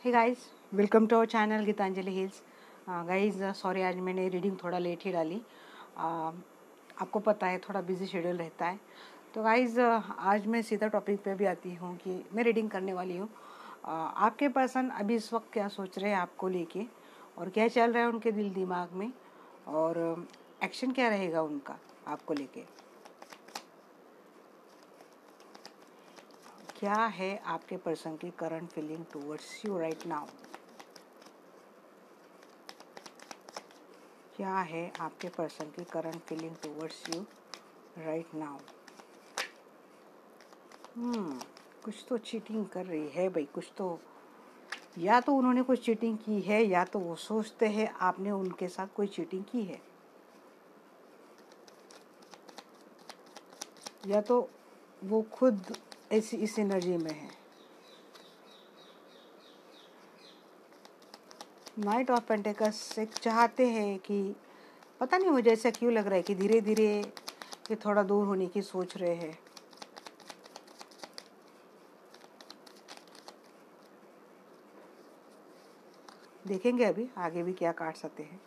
Hey guys, welcome to our channel Geetanjali Hills. Guys sorry, आज मैंने reading थोड़ा late ही डाली। आपको पता है थोड़ा बिजी शेड्यूल रहता है। तो गाइस आज मैं सीधा टॉपिक पे भी आती हूँ कि मैं रीडिंग करने वाली हूँ। आपके पर्सन अभी इस वक्त क्या सोच रहे हैं आपको लेके, और क्या चल रहा है उनके दिल दिमाग में, और एक्शन क्या रहेगा उनका आपको लेके। क्या है आपके पर्सन की current feeling towards you right now. क्या है आपके पर्सन की current feeling towards you right now. कुछ तो चीटिंग कर रही है भाई, कुछ तो, या तो उन्होंने कुछ चीटिंग की है, या तो वो सोचते हैं आपने उनके साथ कोई चीटिंग की है, या तो वो खुद ऐसी इस एनर्जी में है। नाइट ऑफ पेंटिकल्स एक चाहते हैं कि, पता नहीं मुझे ऐसा क्यों लग रहा है कि धीरे धीरे ये थोड़ा दूर होने की सोच रहे हैं। देखेंगे अभी आगे भी क्या कार्ड्स आते हैं,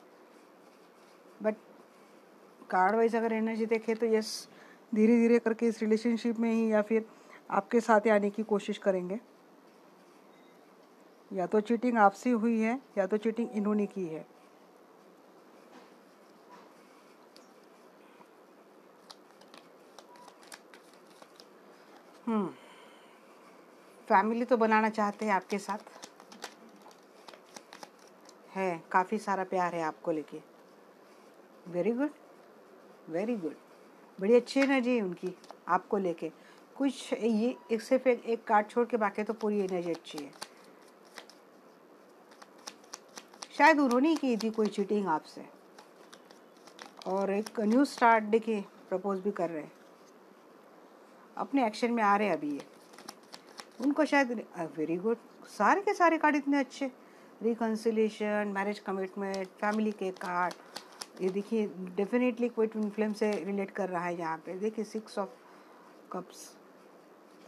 बट कार्ड वाइज अगर एनर्जी देखें तो यस, धीरे धीरे करके इस रिलेशनशिप में ही या फिर आपके साथ आने की कोशिश करेंगे। या तो चीटिंग आपसे हुई है, या तो चीटिंग इन्होंने की है। फैमिली तो बनाना चाहते हैं आपके साथ, है काफ़ी सारा प्यार है आपको लेके। वेरी गुड, वेरी गुड, बड़ी अच्छी एनर्जी है उनकी आपको लेके। कुछ ये एक सिर्फ एक कार्ड छोड़ के बाकी तो पूरी एनर्जी अच्छी है। शायद उन्होंने की थी कोई चीटिंग आपसे, और एक न्यू स्टार्ट देखिए प्रपोज भी कर रहे हैं, अपने एक्शन में आ रहे हैं अभी ये। उनको शायद वेरी गुड, सारे के सारे कार्ड इतने अच्छे, रिकन्सिलेशन, मैरिज कमिटमेंट, फैमिली के कार्ड। ये देखिए डेफिनेटली कोई ट्विन फ्लेम से रिलेट कर रहा है यहाँ पे। देखिए 6 ऑफ कप्स,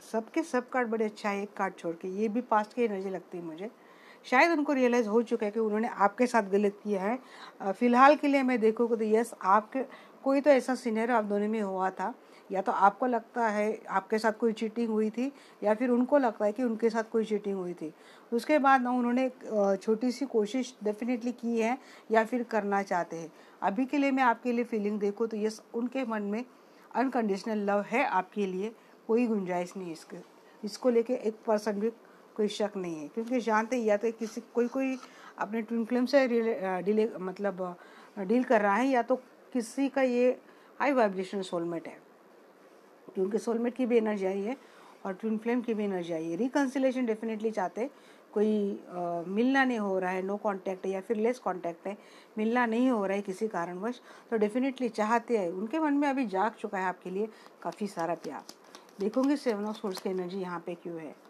सबके सब कार्ड बड़े अच्छा है, एक कार्ड छोड़ के। ये भी पास्ट की एनर्जी लगती है मुझे। शायद उनको रियलाइज़ हो चुका है कि उन्होंने आपके साथ गलत किया है। फिलहाल के लिए मैं देखूँगा तो यस, आपके कोई तो ऐसा सिनेरियो आप दोनों में हुआ था, या तो आपको लगता है आपके साथ कोई चीटिंग हुई थी, या फिर उनको लगता है कि उनके साथ कोई चीटिंग हुई थी। उसके बाद ना उन्होंने छोटी सी कोशिश डेफिनेटली की है, या फिर करना चाहते हैं। अभी के लिए मैं आपके लिए फीलिंग देखूँ तो यस, उनके मन में अनकंडीशनल लव है आपके लिए, कोई गुंजाइश नहीं है इसको लेके 1% भी कोई शक नहीं है। क्योंकि जानते ही, या तो किसी कोई अपने ट्विन फ्लेम से डील कर रहा है, या तो किसी का ये हाई वाइब्रेशनल सोलमेट है। क्योंकि सोलमेट की भी एनर्जी आई है और ट्विन फ्लेम की भी एनर्जी आई है। रिकन्सिलेशन डेफिनेटली चाहते, कोई मिलना नहीं हो रहा है, नो कांटेक्ट है, या फिर लेस कांटेक्ट है, मिलना नहीं हो रहा है किसी कारणवश, तो डेफिनेटली चाहते हैं। उनके मन में अभी जाग चुका है आपके लिए काफ़ी सारा प्यार। देखोगे 7 ऑफ सोर्स की एनर्जी यहाँ पे क्यों है।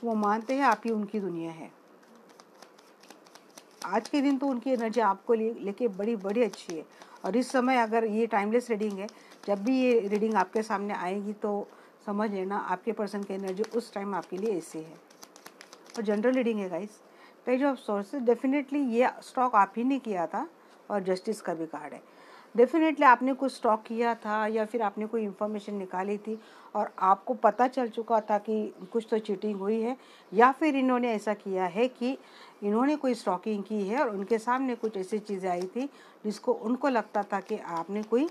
वो मानते हैं आप ही उनकी दुनिया है। आज के दिन तो उनकी एनर्जी आपको लेके बड़ी बड़ी अच्छी है। और इस समय अगर ये टाइमलेस रीडिंग है, जब भी ये रीडिंग आपके सामने आएगी तो समझ लेना आपके पर्सन की एनर्जी उस टाइम आपके लिए ऐसी है। और जनरल रीडिंग है guys. Page of sources, definitely ये स्टॉक आप ही ने किया था, और जस्टिस का भी कार्ड है। डेफिनेटली आपने कुछ स्टॉक किया था, या फिर आपने कोई इन्फॉर्मेशन निकाली थी और आपको पता चल चुका था कि कुछ तो चीटिंग हुई है, या फिर इन्होंने ऐसा किया है कि इन्होंने कोई स्टॉकिंग की है और उनके सामने कुछ ऐसी चीज़ें आई थी जिसको उनको लगता था कि आपने कोई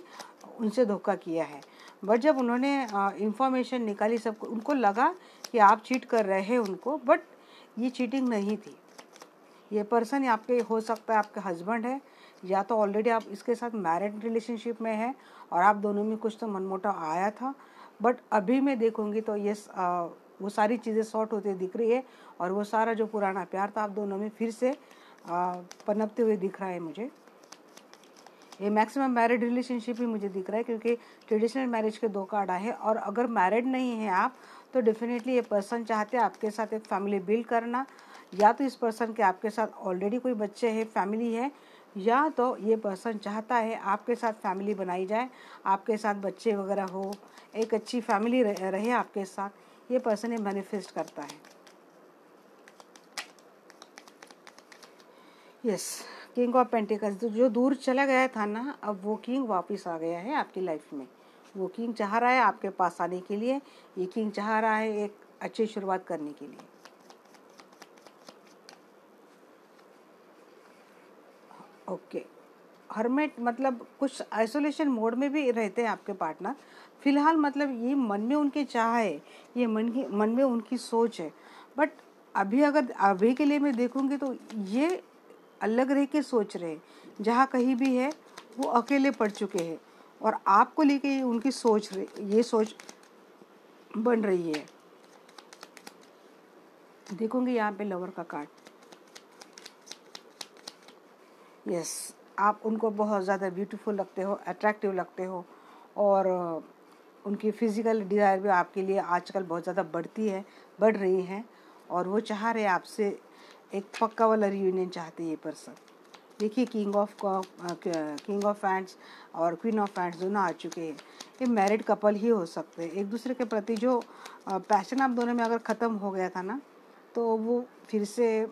उनसे धोखा किया है। बट जब उन्होंने इन्फॉर्मेशन निकाली, सबको उनको लगा कि आप चीट कर रहे हैं उनको, बट ये चीटिंग नहीं थी। ये पर्सन आपके हो सकता है आपके हस्बैंड है, या तो ऑलरेडी आप इसके साथ मैरिड रिलेशनशिप में है और आप दोनों में कुछ तो मनमुटाव आया था। बट अभी मैं देखूंगी तो यस, वो सारी चीज़ें सॉर्ट होते दिख रही है, और वो सारा जो पुराना प्यार था आप दोनों में फिर से पनपते हुए दिख रहा है मुझे। ये मैक्सिमम मैरिड रिलेशनशिप ही मुझे दिख रहा है, क्योंकि ट्रेडिशनल मैरिज के 2 कार्ड आए हैं। और अगर मैरिड नहीं है आप, तो डेफिनेटली ये पर्सन चाहते हैं आपके साथ एक फैमिली बिल्ड करना, या तो इस पर्सन के आपके साथ ऑलरेडी कोई बच्चे हैं, फैमिली है, या तो ये पर्सन चाहता है आपके साथ फैमिली बनाई जाए, आपके साथ बच्चे वगैरह हो, एक अच्छी फैमिली रहे आपके साथ। ये पर्सन ये मैनिफेस्ट करता है। यस, किंग ऑफ पेंटिकल्स जो दूर चला गया था ना, अब वो किंग वापस आ गया है आपकी लाइफ में। वो किंग चाह रहा है आपके पास आने के लिए, ये किंग चाह रहा है एक अच्छी शुरुआत करने के लिए। ओके, हर्मिट मतलब कुछ आइसोलेशन मोड में भी रहते हैं आपके पार्टनर फिलहाल, मतलब ये मन में उनके चाह है, ये मन में उनकी सोच है। बट अभी अगर अभी के लिए मैं देखूंगी तो ये अलग रह के सोच रहे हैं, जहाँ कहीं भी है वो अकेले पड़ चुके हैं, और आपको लेके ये उनकी ये सोच बन रही है। देखूंगी यहाँ पे लवर का कार्ड। यस, आप उनको बहुत ज़्यादा ब्यूटीफुल लगते हो, अट्रैक्टिव लगते हो, और उनकी फिजिकल डिज़ायर भी आपके लिए आजकल बहुत ज़्यादा बढ़ रही है, और वो चाह रहे आपसे एक पक्का वाला रियूनियन चाहते हैं ये पर्सन। देखिए किंग ऑफ फैंड्स और क्वीन ऑफ फैंड्स दोनों आ चुके हैं। ये मैरिड कपल ही हो सकते हैं। एक दूसरे के प्रति जो पैशन आप दोनों में अगर ख़त्म हो गया था ना, तो वो फिर से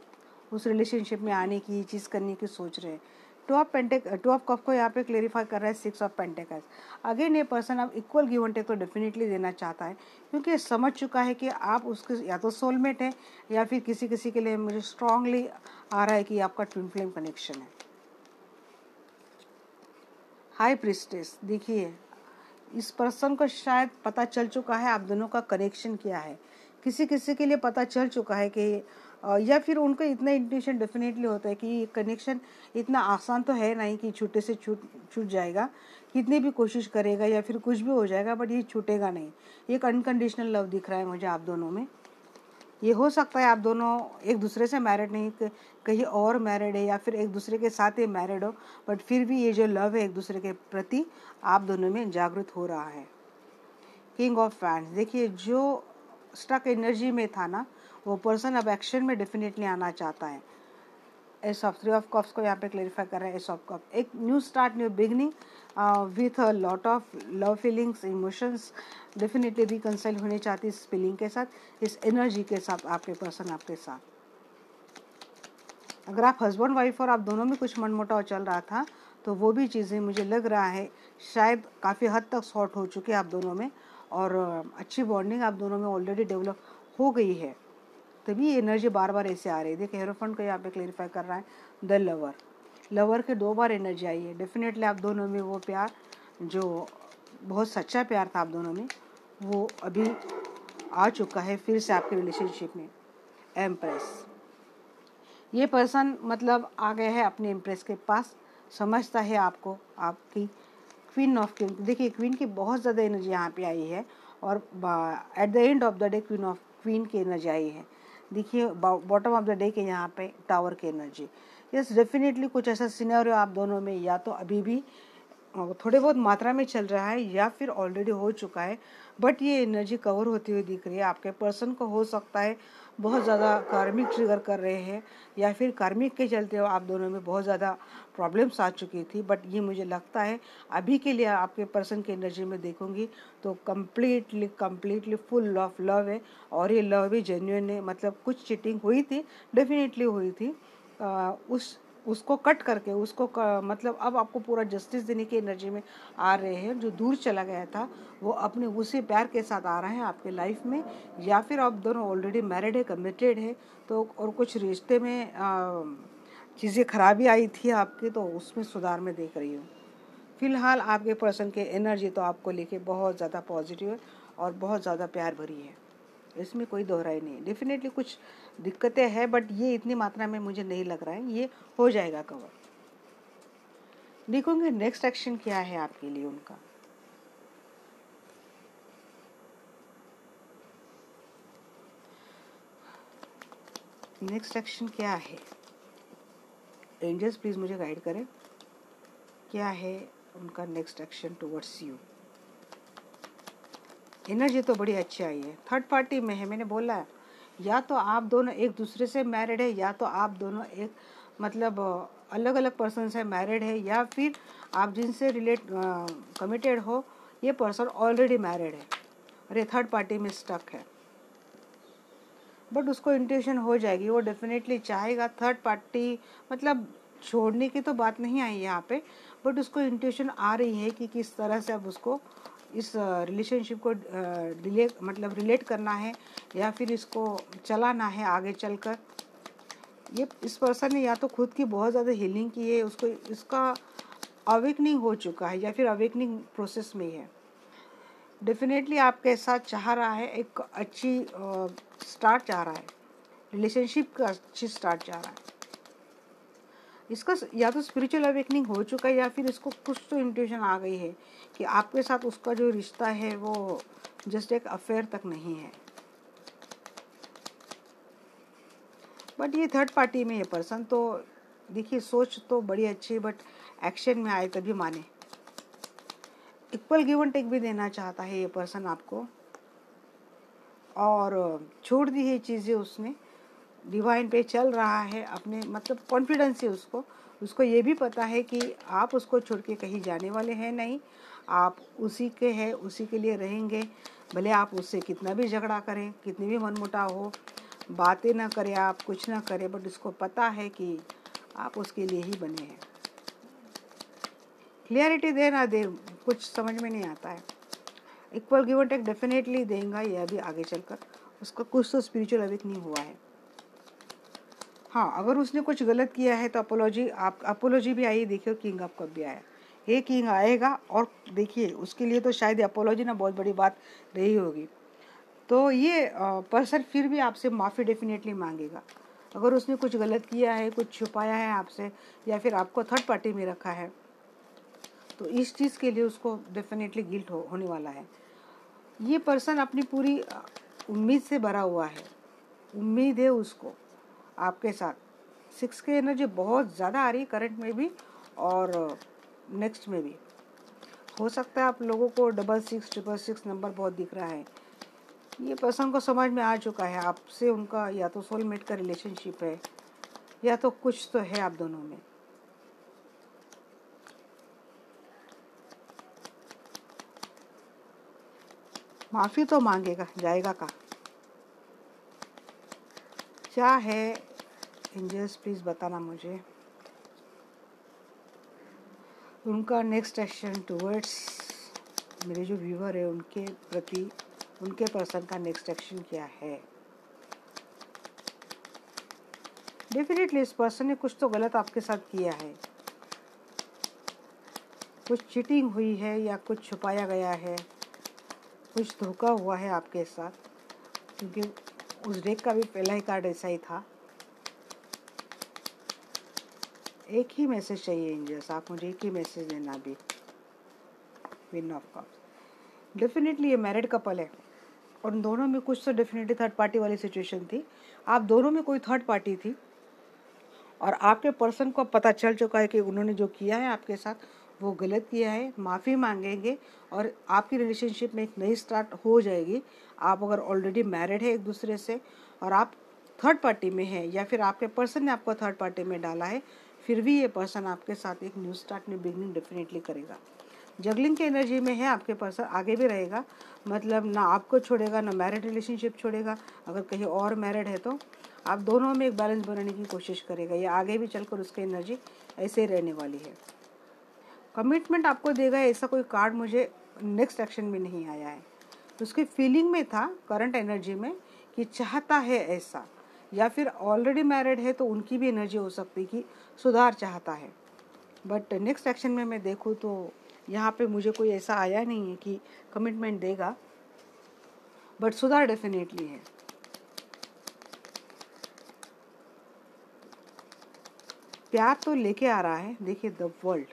उस रिलेशनशिप में आने की चीज़ करने की सोच रहे हैं। टू ऑफ कप को यहाँ पे क्लेरिफाई कर रहा है 6 ऑफ पेंटिकल्स। अगेन ये पर्सन अब इक्वल गिव एंड टेक तो डेफिनेटली देना चाहता है, क्योंकि समझ चुका है कि आप उसके या तो सोलमेट है, या फिर किसी किसी के लिए मुझे स्ट्रांगली आ रहा है कि आपका ट्विन फ्लेम कनेक्शन है। हाई प्रिस्टेस, देखिए इस पर्सन को शायद पता चल चुका है आप दोनों का कनेक्शन क्या है। किसी किसी के लिए पता चल चुका है कि या फिर उनको इतना इंट्यूशन डेफिनेटली होता है कि ये कनेक्शन इतना आसान तो है नहीं कि छूटे से छूट जाएगा, कितनी भी कोशिश करेगा या फिर कुछ भी हो जाएगा, बट ये छूटेगा नहीं। एक अनकंडीशनल लव दिख रहा है मुझे आप दोनों में। ये हो सकता है आप दोनों एक दूसरे से मैरिड नहीं, कहीं और मैरिड है, या फिर एक दूसरे के साथ ही मैरिड हो, बट फिर भी ये जो लव है एक दूसरे के प्रति आप दोनों में जागृत हो रहा है। किंग ऑफ फैंड्स, देखिए जो स्टक एनर्जी में था ना, वो पर्सन अब एक्शन में डेफिनेटली आना चाहता है। एस ऑफ 3 ऑफ कप्स को यहाँ पे क्लेरिफाई कर रहा है। एस ऑफ कप एक new start, new beginning with a lot of love feelings, emotions, definitely reconcile होने चाहती है इस फीलिंग के साथ, इस एनर्जी के साथ आपके पर्सन आपके साथ। अगर आप हस्बैंड वाइफ और आप दोनों में कुछ मनमुटाव चल रहा था, तो वो भी चीज़ें मुझे लग रहा है शायद काफ़ी हद तक सॉर्ट हो चुके हैं आप दोनों में, और अच्छी बॉन्डिंग आप दोनों में ऑलरेडी डेवलप हो गई है। तभी ये एनर्जी बार बार ऐसे आ रही है। देखिए हेरोफेंट को यहाँ पे क्लेरिफाई कर रहा है द लवर के 2 बार एनर्जी आई है। डेफिनेटली आप दोनों में वो प्यार जो बहुत सच्चा प्यार था आप दोनों में, वो अभी आ चुका है फिर से आपके रिलेशनशिप में। एम्प्रेस, ये पर्सन मतलब आ गया है अपने इम्प्रेस के पास, समझता है आपको, आपकी क्वीन ऑफ किंग। देखिए क्वीन की बहुत ज़्यादा एनर्जी यहाँ पे आई है, और at the end of the day queen की एनर्जी आई है। देखिए बॉटम ऑफ द डे के यहाँ पे टावर की एनर्जी। यस, डेफिनेटली कुछ ऐसा सिनेरियो आप दोनों में या तो अभी भी थोड़े बहुत मात्रा में चल रहा है, या फिर ऑलरेडी हो चुका है, बट ये एनर्जी कवर होती हुई दिख रही है। आपके पर्सन को हो सकता है बहुत ज़्यादा कार्मिक ट्रिगर कर रहे हैं, या फिर कार्मिक के चलते आप दोनों में बहुत ज़्यादा प्रॉब्लम्स आ चुकी थी, बट ये मुझे लगता है अभी के लिए आपके पर्सन की एनर्जी में देखूंगी तो कम्प्लीटली फुल ऑफ लव है, और ये लव भी जेन्युइन है। मतलब कुछ चीटिंग हुई थी, डेफिनेटली हुई थी, उसको कट करके मतलब अब आपको पूरा जस्टिस देने की एनर्जी में आ रहे हैं। जो दूर चला गया था वो अपने उसी प्यार के साथ आ रहा है आपके लाइफ में, या फिर आप दोनों ऑलरेडी मैरिड है, कमिटेड है, तो और कुछ रिश्ते में चीज़ें खराबी आई थी आपकी, तो उसमें सुधार में देख रही हूँ। फिलहाल आपके पर्सन की एनर्जी तो आपको लेके बहुत ज़्यादा पॉजिटिव है और बहुत ज़्यादा प्यार भरी है, इसमें कोई दोहराई नहीं। डेफिनेटली कुछ दिक्कतें हैं, बट ये इतनी मात्रा में मुझे नहीं लग रहा है, ये हो जाएगा कवर। देखूंगे नेक्स्ट एक्शन क्या है आपके लिए उनका। नेक्स्ट एक्शन क्या है, एंजल्स प्लीज मुझे गाइड करें, क्या है उनका next action towards you. Energy तो बड़ी अच्छी आई है, थर्ड पार्टी में है। मैंने बोला या तो आप दोनों एक दूसरे से मैरिड है, या तो आप दोनों एक मतलब अलग अलग पर्सन से मैरिड है, या फिर आप जिनसे कमिटेड हो ये पर्सन ऑलरेडी मैरिड है और ये थर्ड पार्टी में स्टक है। बट उसको इंट्यूशन हो जाएगी, वो डेफिनेटली चाहेगा थर्ड पार्टी, मतलब छोड़ने की तो बात नहीं आई यहाँ पे, बट उसको इंट्यूशन आ रही है कि किस तरह से अब उसको इस रिलेशनशिप को रिलेट करना है या फिर इसको चलाना है आगे चलकर। ये इस पर्सन ने या तो खुद की बहुत ज़्यादा हीलिंग की है, उसको इसका अवेकनिंग हो चुका है या फिर अवेकनिंग प्रोसेस में है। डेफिनेटली आपके साथ चाह रहा है, एक अच्छी स्टार्ट चाह रहा है, रिलेशनशिप का अच्छी स्टार्ट चाह रहा है। इसका या तो स्पिरिचुअल अवेकनिंग हो चुका है या फिर इसको कुछ तो इंट्यूशन आ गई है कि आपके साथ उसका जो रिश्ता है वो जस्ट एक अफेयर तक नहीं है। बट ये थर्ड पार्टी में है पर्सन, तो देखिए सोच तो बड़ी अच्छी है, बट एक्शन में आए तभी माने। इक्वल गिव एंड टेक भी देना चाहता है ये पर्सन आपको, और छोड़ दी है चीज़ें उसने, डिवाइन पे चल रहा है अपने, मतलब कॉन्फिडेंस है उसको ये भी पता है कि आप उसको छोड़ के कहीं जाने वाले हैं नहीं, आप उसी के हैं, उसी के लिए रहेंगे। भले आप उससे कितना भी झगड़ा करें, कितनी भी मनमुटाव हो, बातें ना करें, आप कुछ ना करें, बट उसको पता है कि आप उसके लिए ही बने हैं। क्लियरिटी दे ना दे कुछ समझ में नहीं आता है। Equal give and take definitely देगा, यह भी आगे चलकर उसका कुछ तो स्पिरिचुअल अवेकनिंग हुआ है। हाँ, अगर उसने कुछ गलत किया है तो अपोलॉजी भी आई। देखिए किंग ऑफ कप भी आया, ये किंग आएगा, और देखिए उसके लिए तो शायद अपोलॉजी ना बहुत बड़ी बात रही होगी। तो ये पर्सन फिर भी आपसे माफ़ी डेफिनेटली मांगेगा। अगर उसने कुछ गलत किया है, कुछ छुपाया है आपसे, या फिर आपको थर्ड पार्टी में रखा है, तो इस चीज़ के लिए उसको डेफिनेटली गिल्ट होने वाला है। ये पर्सन अपनी पूरी उम्मीद से भरा हुआ है, उम्मीद है उसको आपके साथ। 6 की एनर्जी बहुत ज़्यादा आ रही है करंट में भी और नेक्स्ट में भी। हो सकता है आप लोगों को 6666 नंबर बहुत दिख रहा है। ये पर्सन को समझ में आ चुका है आपसे उनका या तो सोलमेट का रिलेशनशिप है या तो कुछ तो है आप दोनों में। माफ़ी तो मांगेगा, जाएगा का क्या है? एंजल्स प्लीज़ बताना मुझे उनका नेक्स्ट एक्शन टुवर्ड्स मेरे जो व्यूअर है उनके प्रति, उनके पर्सन का नेक्स्ट एक्शन क्या है। डेफिनेटली इस पर्सन ने कुछ तो गलत आपके साथ किया है, कुछ चीटिंग हुई है या कुछ छुपाया गया है, कुछ धोखा हुआ है आपके साथ, क्योंकि उस डेक का भी पहला ही कार्ड ऐसा ही था। एक ही मैसेज चाहिए एंजल्स, आप मुझे एक ही मैसेज देना भी। क्वीन ऑफ कप्स, डेफिनेटली ये मैरिड कपल है और उन दोनों में कुछ तो डेफिनेटली थर्ड पार्टी वाली सिचुएशन थी। आप दोनों में कोई थर्ड पार्टी थी और आपके पर्सन को पता चल चुका है कि उन्होंने जो किया है आपके साथ वो गलत किया है। माफ़ी मांगेंगे और आपकी रिलेशनशिप में एक नई स्टार्ट हो जाएगी। आप अगर ऑलरेडी मैरिड है एक दूसरे से और आप थर्ड पार्टी में है या फिर आपके पर्सन ने आपको थर्ड पार्टी में डाला है, फिर भी ये पर्सन आपके साथ एक न्यू स्टार्ट में बिगनिंग डेफिनेटली करेगा। जगलिंग की एनर्जी में है आपके पर्सन, आगे भी रहेगा, मतलब ना आपको छोड़ेगा ना मैरिड रिलेशनशिप छोड़ेगा। अगर कहीं और मैरिड है तो आप दोनों में एक बैलेंस बनाने की कोशिश करेगा। ये आगे भी चलकर उसकी एनर्जी ऐसे ही रहने वाली है। कमिटमेंट आपको देगा, ऐसा कोई कार्ड मुझे नेक्स्ट एक्शन में नहीं आया है। उसकी फीलिंग में था करंट एनर्जी में कि चाहता है ऐसा, या फिर ऑलरेडी मैरिड है तो उनकी भी एनर्जी हो सकती कि सुधार चाहता है। बट नेक्स्ट एक्शन में मैं देखूँ तो यहाँ पे मुझे कोई ऐसा आया नहीं है कि कमिटमेंट देगा, बट सुधार डेफिनेटली है। प्यार तो लेके आ रहा है। देखिए द वर्ल्ड,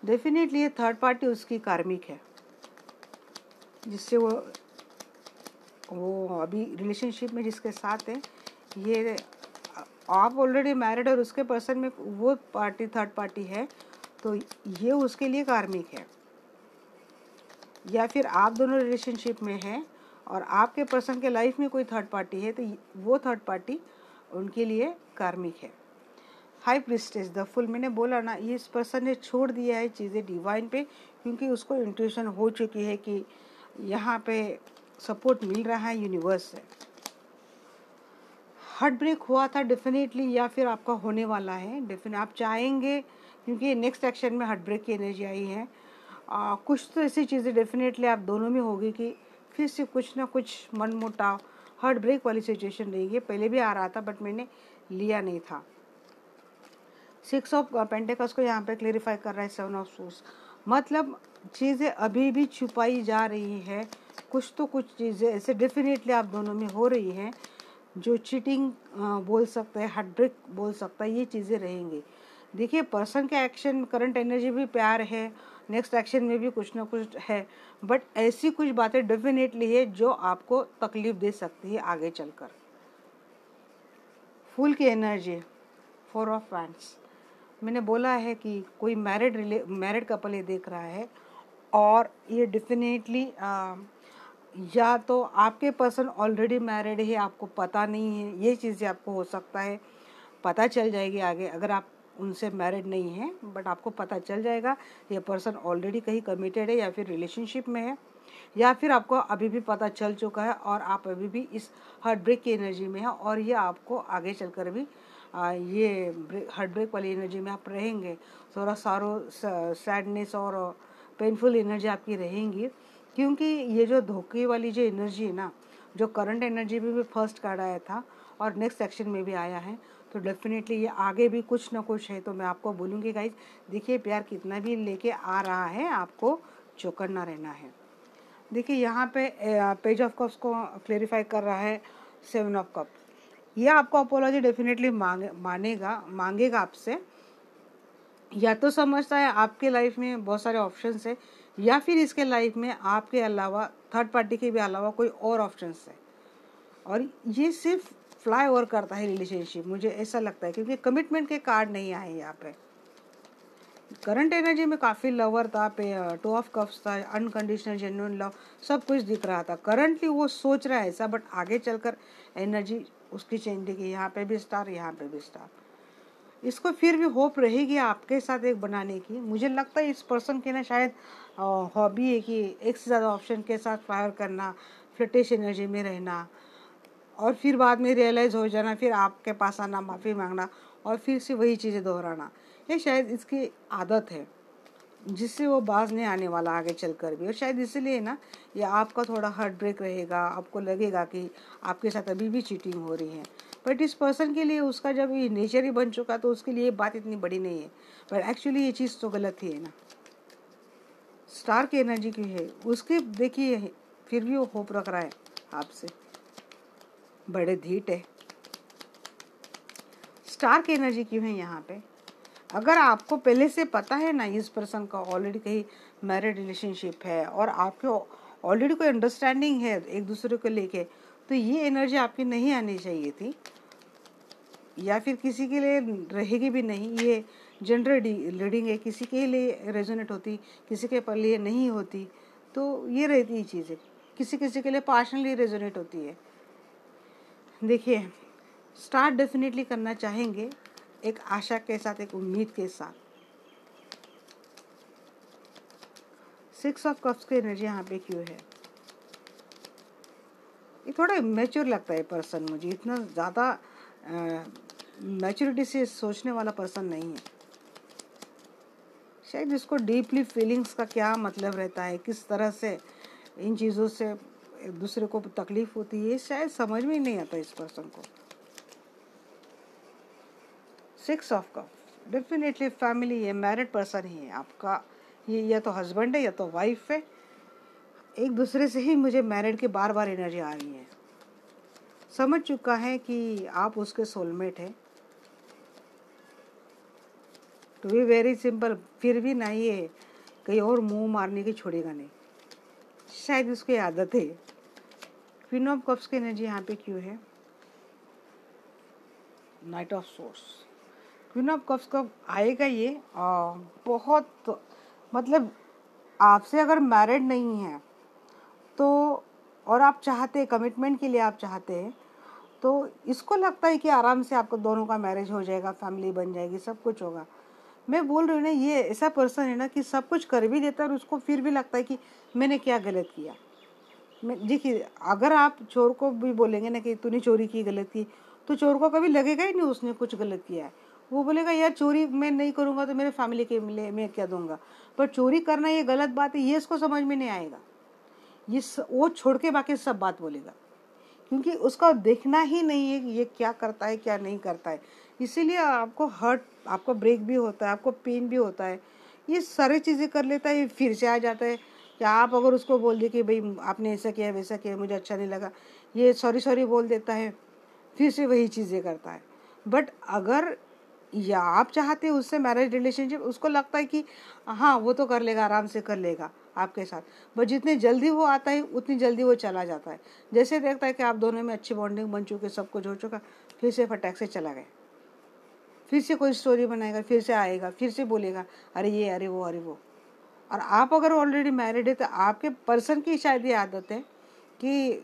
डेफिनेटली ये थर्ड पार्टी उसकी कार्मिक है, जिससे वो अभी रिलेशनशिप में जिसके साथ है, ये आप ऑलरेडी मैरिड और उसके पर्सन में वो पार्टी थर्ड पार्टी है, तो ये उसके लिए कार्मिक है। या फिर आप दोनों रिलेशनशिप में हैं और आपके पर्सन के लाइफ में कोई थर्ड पार्टी है, तो वो थर्ड पार्टी उनके लिए कार्मिक है। हाई प्रिस्टेस द फुल, मैंने बोला ना, ये इस पर्सन ने छोड़ दिया है चीज़ें डिवाइन पे, क्योंकि उसको इंट्यूशन हो चुकी है कि यहाँ पे सपोर्ट मिल रहा है यूनिवर्स से। हार्ट ब्रेक हुआ था डेफिनेटली, या फिर आपका होने वाला है डेफिनेट, आप चाहेंगे, क्योंकि नेक्स्ट एक्शन में हार्ट ब्रेक की एनर्जी आई है। कुछ तो ऐसी चीज़ें डेफिनेटली आप दोनों में होगी कि फिर से कुछ ना कुछ मनमुटाव, हार्ट ब्रेक वाली सिचुएशन रहेगी। पहले भी आ रहा था बट मैंने लिया नहीं था। 6 ऑफ पेंटिकल्स को यहाँ पे क्लेरिफाई कर रहा है 7 ऑफ सोर्स, मतलब चीज़ें अभी भी छुपाई जा रही है। कुछ तो कुछ चीज़ें ऐसे डेफिनेटली आप दोनों में हो रही हैं जो चीटिंग बोल सकता है, हार्ट ब्रेक बोल सकता है, ये चीज़ें रहेंगी। देखिए पर्सन के एक्शन, करंट एनर्जी भी प्यार है, नेक्स्ट एक्शन में भी कुछ ना कुछ है, बट ऐसी कुछ बातें डेफिनेटली है जो आपको तकलीफ दे सकती है आगे चलकर। फूल की एनर्जी, 4 ऑफ वैंड्स, मैंने बोला है कि कोई मैरिड कपल ये देख रहा है, और ये डेफिनेटली या तो आपके पर्सन ऑलरेडी मैरिड है, आपको पता नहीं है, ये चीज़ें आपको हो सकता है पता चल जाएगी आगे। अगर आप उनसे मैरिड नहीं है बट आपको पता चल जाएगा ये पर्सन ऑलरेडी कहीं कमिटेड है या फिर रिलेशनशिप में है, या फिर आपको अभी भी पता चल चुका है और आप अभी भी इस हार्ट ब्रेक की एनर्जी में है, और ये आपको आगे चलकर भी ये हार्ट ब्रेक वाली एनर्जी में आप रहेंगे। थोड़ा सारो सैडनेस और पेनफुल एनर्जी आपकी रहेंगी, क्योंकि ये जो धोखे वाली जो एनर्जी है ना, जो करंट एनर्जी में भी फर्स्ट कार्ड आया था और नेक्स्ट सेक्शन में भी आया है, तो डेफिनेटली ये आगे भी कुछ ना कुछ है। तो मैं आपको बोलूँगी गाइज, देखिए प्यार कितना भी लेके आ रहा है, आपको चौकन्ना रहना है। देखिए यहाँ पे पेज ऑफ कप्स को क्लेरिफाई कर रहा है 7 ऑफ कप। ये आपको अपोलॉजी डेफिनेटली मांगेगा आपसे, या तो समझता है आपके लाइफ में बहुत सारे ऑप्शंस है, या फिर इसके लाइफ में आपके अलावा थर्ड पार्टी के भी अलावा कोई और ऑप्शंस है, और ये सिर्फ फ्लाई ओवर करता है रिलेशनशिप, मुझे ऐसा लगता है, क्योंकि कमिटमेंट के कार्ड नहीं आए यहाँ पे। करंट एनर्जी में काफ़ी लवर था, 2 ऑफ कप्स था, अनकंडीशनल जेन्युइन लव, सब कुछ दिख रहा था। करंटली वो सोच रहा है ऐसा, बट आगे चलकर एनर्जी उसकी चेंज दिखी, यहाँ पे भी स्टार, यहाँ पे भी स्टार। इसको फिर भी होप रहेगी आपके साथ एक बनाने की। मुझे लगता है इस पर्सन की ना शायद हॉबी है कि एक से ज़्यादा ऑप्शन के साथ फायर करना, फ्लर्टिश एनर्जी में रहना, और फिर बाद में रियलाइज़ हो जाना, फिर आपके पास आना, माफ़ी मांगना, और फिर से वही चीज़ें दोहराना। ये शायद इसकी आदत है जिससे वो बाज नहीं आने वाला आगे चलकर भी, और शायद इसीलिए ना ये आपका थोड़ा हार्ट ब्रेक रहेगा। आपको लगेगा कि आपके साथ अभी भी चीटिंग हो रही है, बट इस पर्सन के लिए उसका जब ये नेचर ही बन चुका तो उसके लिए ये बात इतनी बड़ी नहीं है, पर एक्चुअली ये चीज़ तो गलत ही है ना। स्टार की एनर्जी क्यों है उसके, देखिए फिर भी वो होप रख रहा है आपसे, बड़े धीट है। स्टार की एनर्जी क्यों है यहाँ पे? अगर आपको पहले से पता है ना इस पर्सन का ऑलरेडी कहीं मैरिड रिलेशनशिप है और आपको ऑलरेडी कोई अंडरस्टैंडिंग है एक दूसरे को लेके, तो ये एनर्जी आपकी नहीं आनी चाहिए थी, या फिर किसी के लिए रहेगी भी नहीं। ये जनरल रीडिंग है, किसी के लिए रेजोनेट होती, किसी के पर लिए नहीं होती, तो ये रहती है चीज़ें, किसी किसी के लिए पार्शनली रेजोनेट होती है। देखिए स्टार्ट डेफिनेटली करना चाहेंगे एक आशा के साथ, एक उम्मीद के साथ। 6 ऑफ कप्स की एनर्जी यहाँ पे क्यों है? ये थोड़ा इमेच्योर लगता है पर्सन मुझे, इतना ज़्यादा मैच्योरिटी से सोचने वाला पर्सन नहीं है। शायद इसको डीपली फीलिंग्स का क्या मतलब रहता है, किस तरह से इन चीज़ों से एक दूसरे को तकलीफ होती है, शायद समझ में ही नहीं आता इस पर्सन को। 6 ऑफ कप्स डेफिनेटली फैमिली है, मैरिड पर्सन ही है आपका, ये या तो हस्बैंड है या तो वाइफ है। एक दूसरे से ही मुझे मैरिड की बार बार एनर्जी आ रही है, समझ चुका है कि आप उसके सोलमेट हैं। टू बी वेरी सिंपल, फिर भी नहीं है कहीं और मुंह मारने की छोड़ेगा नहीं, शायद उसकी आदत है। क्वीन ऑफ कप्स की एनर्जी यहाँ पे क्यों है? Night of source. Queen of cups कब आएगा ये? बहुत मतलब आपसे अगर मैरिड नहीं है तो, और आप चाहते कमिटमेंट के लिए आप चाहते हैं, तो इसको लगता है कि आराम से आपको दोनों का मैरिज हो जाएगा, फैमिली बन जाएगी, सब कुछ होगा। मैं बोल रही हूँ ना, ये ऐसा पर्सन है ना कि सब कुछ कर भी देता है और उसको फिर भी लगता है कि मैंने क्या गलत किया। देखिए अगर आप चोर को भी बोलेंगे ना कि तूने चोरी की, गलत की, तो चोर को कभी लगेगा ही नहीं उसने कुछ गलत किया है। वो बोलेगा यार चोरी मैं नहीं करूँगा तो मेरे फैमिली के लिए मैं क्या दूंगा, पर चोरी करना ये गलत बात है ये इसको समझ में नहीं आएगा। वो छोड़ के बाकी सब बात बोलेगा, क्योंकि उसका देखना ही नहीं है कि ये क्या करता है क्या नहीं करता है। इसीलिए आपको हर्ट, आपको ब्रेक भी होता है, आपको पेन भी होता है, ये सारी चीज़ें कर लेता है, फिर से आ जाता है। कि आप अगर उसको बोल दे कि भाई आपने ऐसा किया वैसा किया मुझे अच्छा नहीं लगा, ये सॉरी सॉरी बोल देता है, फिर से वही चीज़ें करता है। बट अगर या आप चाहते हैं उससे मैरिज रिलेशनशिप, उसको लगता है कि हाँ वो तो कर लेगा, आराम से कर लेगा आपके साथ, बट जितने जल्दी वो आता है उतनी जल्दी वो चला जाता है। जैसे देखता है कि आप दोनों में अच्छी बॉन्डिंग बन चुकी, सब कुछ हो चुका, फिर से फटाक से चला गया, फिर से कोई स्टोरी बनाएगा, फिर से आएगा, फिर से बोलेगा अरे ये अरे वो अरे वो। और आप अगर ऑलरेडी मैरिड है तो आपके पर्सन की शायद ये आदत है कि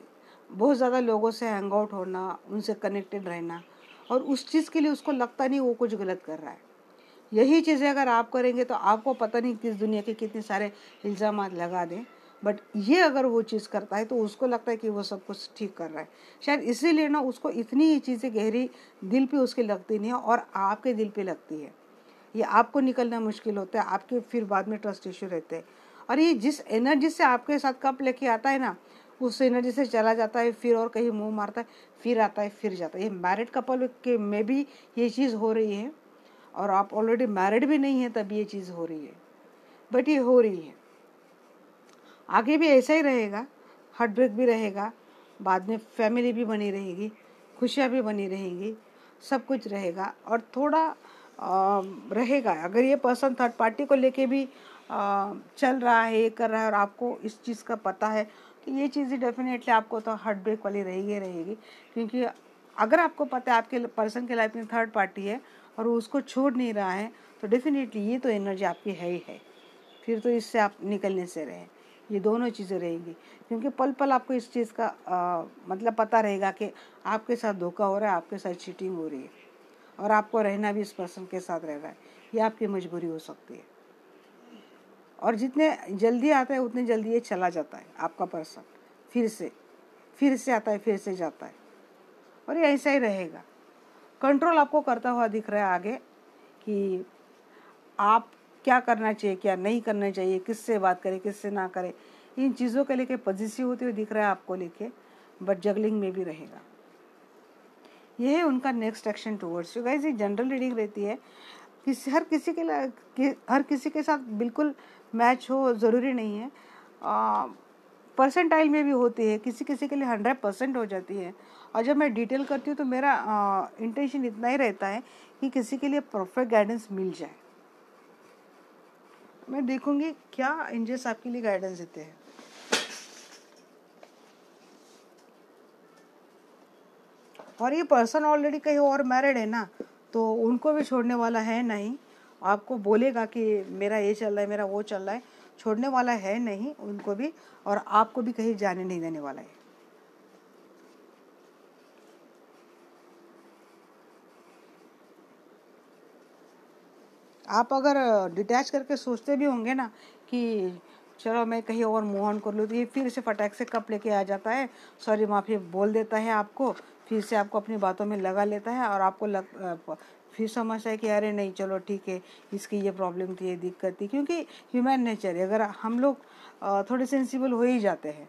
बहुत ज़्यादा लोगों से हैंग आउट होना, उनसे कनेक्टेड रहना, और उस चीज़ के लिए उसको लगता नहीं वो कुछ गलत कर रहा है। यही चीज़ें अगर आप करेंगे तो आपको पता नहीं किस दुनिया के कितने सारे इल्ज़ाम लगा दें, बट ये अगर वो चीज़ करता है तो उसको लगता है कि वो सब कुछ ठीक कर रहा है। शायद इसीलिए ना उसको इतनी ये चीज़ें गहरी दिल पे उसके लगती नहीं है और आपके दिल पे लगती है। ये आपको निकलना मुश्किल होता है, आपके फिर बाद में ट्रस्ट इश्यू रहते हैं। और ये जिस एनर्जी से आपके साथ कप लेके आता है ना, उस एनर्जी से चला जाता है, फिर और कहीं मुंह मारता है, फिर आता है फिर जाता है। ये मैरिड कपल के में भी ये चीज़ हो रही है, और आप ऑलरेडी मैरिड भी नहीं है तब ये चीज़ हो रही है, बट ये हो रही है। आगे भी ऐसा ही रहेगा, हार्ट ब्रेक भी रहेगा, बाद में फैमिली भी बनी रहेगी, खुशियाँ भी बनी रहेंगी, सब कुछ रहेगा। और थोड़ा रहेगा अगर ये पर्सन थर्ड पार्टी को लेके भी चल रहा है, ये कर रहा है, और आपको इस चीज़ का पता है, तो ये चीज़ें डेफिनेटली आपको तो हार्ट ब्रेक वाली रहेगी। क्योंकि अगर आपको पता है आपके पर्सन के लाइफ में थर्ड पार्टी है और वो उसको छोड़ नहीं रहा है, तो डेफिनेटली ये तो एनर्जी आपकी है ही है, फिर तो इससे आप निकलने से रहें। ये दोनों चीज़ें रहेंगी, क्योंकि पल पल आपको इस चीज़ का मतलब पता रहेगा कि आपके साथ धोखा हो रहा है, आपके साथ चीटिंग हो रही है, और आपको रहना भी इस पर्सन के साथ रह रहा है, ये आपकी मजबूरी हो सकती है। और जितने जल्दी आता है उतने जल्दी ये चला जाता है आपका पर्सन, फिर से आता है, फिर से जाता है, और ये ऐसा ही रहेगा। कंट्रोल आपको करता हुआ दिख रहा है आगे कि आप क्या करना चाहिए क्या नहीं करना चाहिए, किससे बात करें किससे ना करें, इन चीज़ों के लेके पॉजिटिव होते हुए दिख रहा है आपको लेके, बट जगलिंग में भी रहेगा। ये है उनका next action towards you. Guys ये जनरल रीडिंग रहती है, हर किसी के साथ बिल्कुल मैच हो ज़रूरी नहीं है, परसेंटाइल में भी होती है, किसी किसी के लिए 100% हो जाती है। और जब मैं डिटेल करती हूँ तो मेरा इंटेंशन इतना ही रहता है कि किसी के लिए परफेक्ट गाइडेंस मिल जाए। मैं देखूंगी क्या एंजल्स आपके लिए गाइडेंस देते हैं। और ये पर्सन ऑलरेडी कहीं और मैरिड है ना, तो उनको भी छोड़ने वाला है नहीं। आपको बोलेगा कि मेरा ये चल रहा है, मेरा वो चल रहा है, छोड़ने वाला है नहीं उनको भी, और आपको भी कहीं जाने नहीं देने वाला है। आप अगर डिटैच करके सोचते भी होंगे ना कि चलो मैं कहीं और मूव ऑन कर लूँ, तो ये फिर से फटाक से कप लेके आ जाता है, सॉरी माफ़ी बोल देता है आपको, फिर से आपको अपनी बातों में लगा लेता है, और आपको फिर समझता है कि अरे नहीं चलो ठीक है, इसकी ये प्रॉब्लम थी, ये दिक्कत थी। क्योंकि ह्यूमन नेचर है, अगर हम लोग थोड़े सेंसिबल हो ही जाते हैं,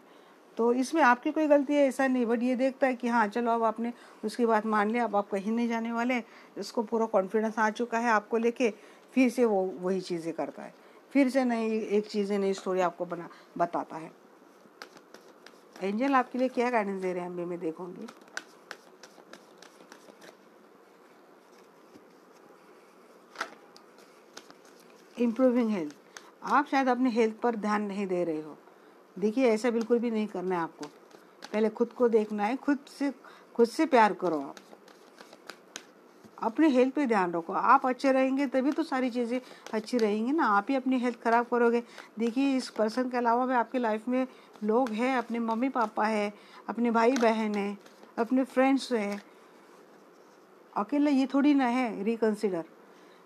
तो इसमें आपकी कोई गलती है ऐसा नहीं। बट ये देखता है कि हाँ चलो अब आपने उसकी बात मान लिया, अब आप कहीं नहीं जाने वाले, इसको पूरा कॉन्फिडेंस आ चुका है आपको लेके, फिर से वो वही चीज़ें करता है, फिर से नई एक चीज़ें नई स्टोरी आपको बताता है। एंजल आपके लिए क्या गाइडेंस दे रहे हैं अभी मैं देखूंगी। इम्प्रूविंग हेल्थ, आप शायद अपने हेल्थ पर ध्यान नहीं दे रहे हो। देखिए ऐसा बिल्कुल भी नहीं करना है आपको, पहले खुद को देखना है, खुद से प्यार करो, आप अपने हेल्थ पे ध्यान रखो। आप अच्छे रहेंगे तभी तो सारी चीज़ें अच्छी रहेंगी ना। आप ही अपनी हेल्थ ख़राब करोगे। देखिए इस पर्सन के अलावा भी आपके लाइफ में लोग हैं, अपने मम्मी पापा है, अपने भाई बहन है, अपने फ्रेंड्स है, अकेला ये थोड़ी ना है। रिकंसिडर,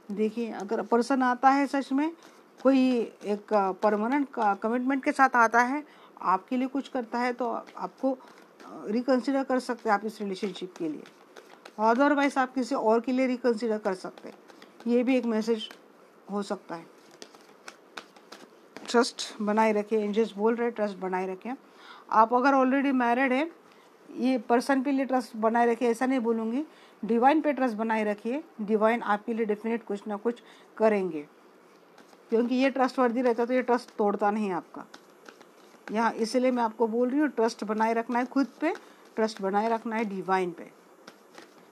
देखिए अगर पर्सन आता है सच में कोई एक परमानेंट कमिटमेंट के साथ आता है, आपके लिए कुछ करता है, तो आपको रिकंसिडर कर सकते हैं आप इस रिलेशनशिप के लिए। अदरवाइज आप किसी और के लिए रिकंसिडर कर सकते हैं, ये भी एक मैसेज हो सकता है। ट्रस्ट बनाए रखें, एंजल्स बोल रहे ट्रस्ट बनाए रखें। आप अगर ऑलरेडी मैरिड है, ये पर्सन पे लिए ट्रस्ट बनाए रखिए, ऐसा नहीं बोलूँगी, डिवाइन पे ट्रस्ट बनाए रखिए। डिवाइन आपके लिए डेफिनेट कुछ ना कुछ करेंगे, क्योंकि ये ट्रस्ट वर्दी रहता तो ये ट्रस्ट तोड़ता नहीं आपका यहाँ। इसलिए मैं आपको बोल रही हूँ ट्रस्ट बनाए रखना है, खुद पे ट्रस्ट बनाए रखना है, डिवाइन पे।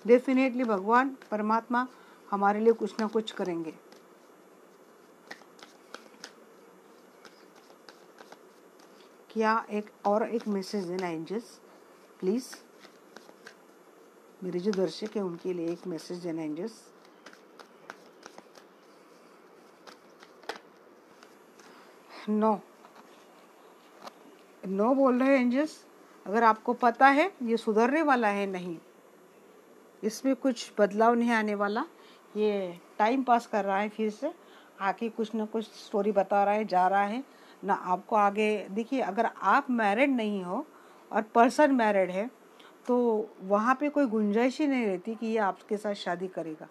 डेफिनेटली भगवान परमात्मा हमारे लिए कुछ ना कुछ करेंगे। क्या एक मैसेज देना एंजल्स प्लीज, मेरे जो दर्शक है उनके लिए एक मैसेज देना एंजल्स। नो नो बोल रहे हैं एंजल्स। अगर आपको पता है ये सुधरने वाला है, नहीं, इसमें कुछ बदलाव नहीं आने वाला, ये टाइम पास कर रहा है, फिर से आके कुछ ना कुछ स्टोरी बता रहा है, जा रहा है ना आपको आगे। देखिए, अगर आप मैरिड नहीं हो और पर्सन मैरिड है तो वहाँ पे कोई गुंजाइश ही नहीं रहती कि ये आपके साथ शादी करेगा।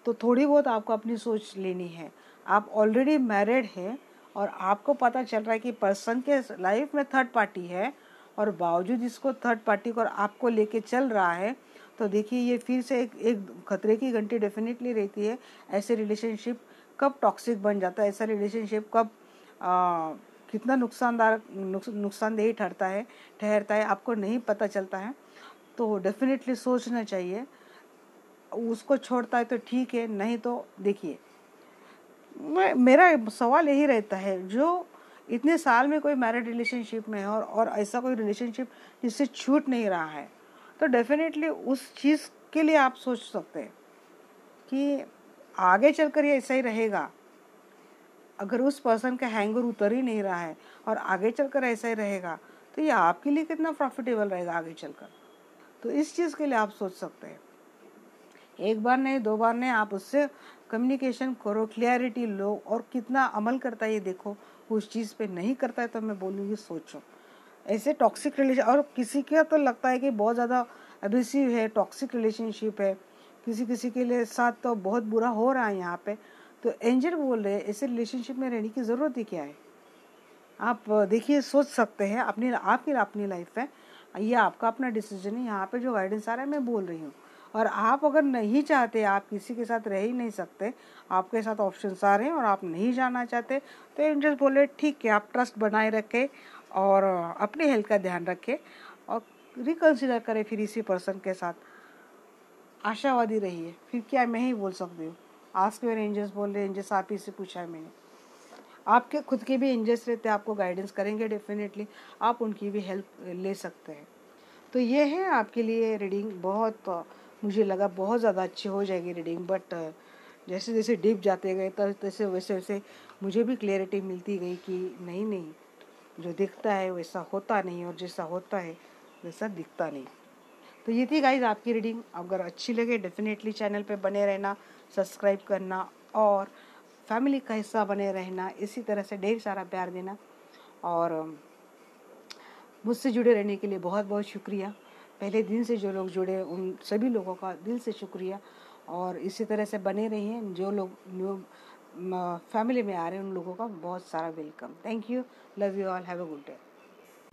तो थोड़ी बहुत आपको अपनी सोच लेनी है। आप ऑलरेडी मैरिड है और आपको पता चल रहा है कि पर्सन के लाइफ में थर्ड पार्टी है और बावजूद इसको थर्ड पार्टी को आपको लेके चल रहा है, तो देखिए ये फिर से एक खतरे की घंटी डेफिनेटली रहती है। ऐसे रिलेशनशिप कब टॉक्सिक बन जाता है, ऐसा रिलेशनशिप कब कितना नुकसानदेही ठहरता है आपको नहीं पता चलता है। तो डेफिनेटली सोचना चाहिए, उसको छोड़ता है तो ठीक है, नहीं तो देखिए मेरा सवाल यही रहता है, जो इतने साल में कोई मैरिड रिलेशनशिप में है और ऐसा कोई रिलेशनशिप जिससे छूट नहीं रहा है, तो डेफिनेटली उस चीज़ के लिए आप सोच सकते हैं कि आगे चलकर ये ऐसा ही रहेगा। अगर उस पर्सन का हैंगर उतर ही नहीं रहा है और आगे चलकर ऐसा ही रहेगा, तो ये आपके लिए कितना प्रॉफिटेबल रहेगा आगे चलकर। तो इस चीज़ के लिए आप सोच सकते हैं। एक बार नहीं, दो बार नहीं, आप उससे कम्युनिकेशन करो, क्लियरिटी लो, और कितना अमल करता है ये देखो। उस चीज़ पे नहीं करता है तो मैं बोलूँगी सोचो। ऐसे टॉक्सिक रिलेशन, और किसी का तो लगता है कि बहुत ज़्यादा एब्यूसिव है, टॉक्सिक रिलेशनशिप है, किसी के लिए साथ तो बहुत बुरा हो रहा है यहाँ पे, तो एंजल बोल रहे हैं ऐसे रिलेशनशिप में रहने की ज़रूरत ही क्या है। आप देखिए, सोच सकते हैं अपनी लाइफ है, ये आपका अपना डिसीजन है। यहाँ पे जो गाइडेंस आ रहा है मैं बोल रही हूँ, और आप अगर नहीं चाहते, आप किसी के साथ रह ही नहीं सकते, आपके साथ ऑप्शंस आ रहे हैं और आप नहीं जाना चाहते, तो एंजल बोले ठीक है, आप ट्रस्ट बनाए रखें और अपनी हेल्थ का ध्यान रखें और रिकंसिडर करें फिर इसी पर्सन के साथ। आशावादी रहिए, फिर क्या मैं ही बोल सकती हूँ। आस्क योर एंजल्स बोल रहे, एंजल्स आप ही से पूछा है मैंने। आपके खुद के भी एंजल्स रहते हैं, आपको गाइडेंस करेंगे डेफिनेटली, आप उनकी भी हेल्प ले सकते हैं। तो ये है आपके लिए रीडिंग। बहुत मुझे लगा बहुत ज़्यादा अच्छी हो जाएगी रीडिंग, बट जैसे जैसे डीप जाते गए तैसे वैसे वैसे मुझे भी क्लैरिटी मिलती गई कि नहीं, जो दिखता है वैसा होता नहीं और जैसा होता है वैसा दिखता नहीं। तो ये थी गाइज आपकी रीडिंग। अगर अच्छी लगे डेफिनेटली चैनल पे बने रहना, सब्सक्राइब करना और फैमिली का हिस्सा बने रहना। इसी तरह से ढेर सारा प्यार देना, और मुझसे जुड़े रहने के लिए बहुत बहुत शुक्रिया। पहले दिन से जो लोग जुड़े उन सभी लोगों का दिल से शुक्रिया, और इसी तरह से बने रहिए। जो लोग न्यू फैमिली में आ रहे हैं उन लोगों का बहुत सारा welcome. Thank you, love you all, have a good day.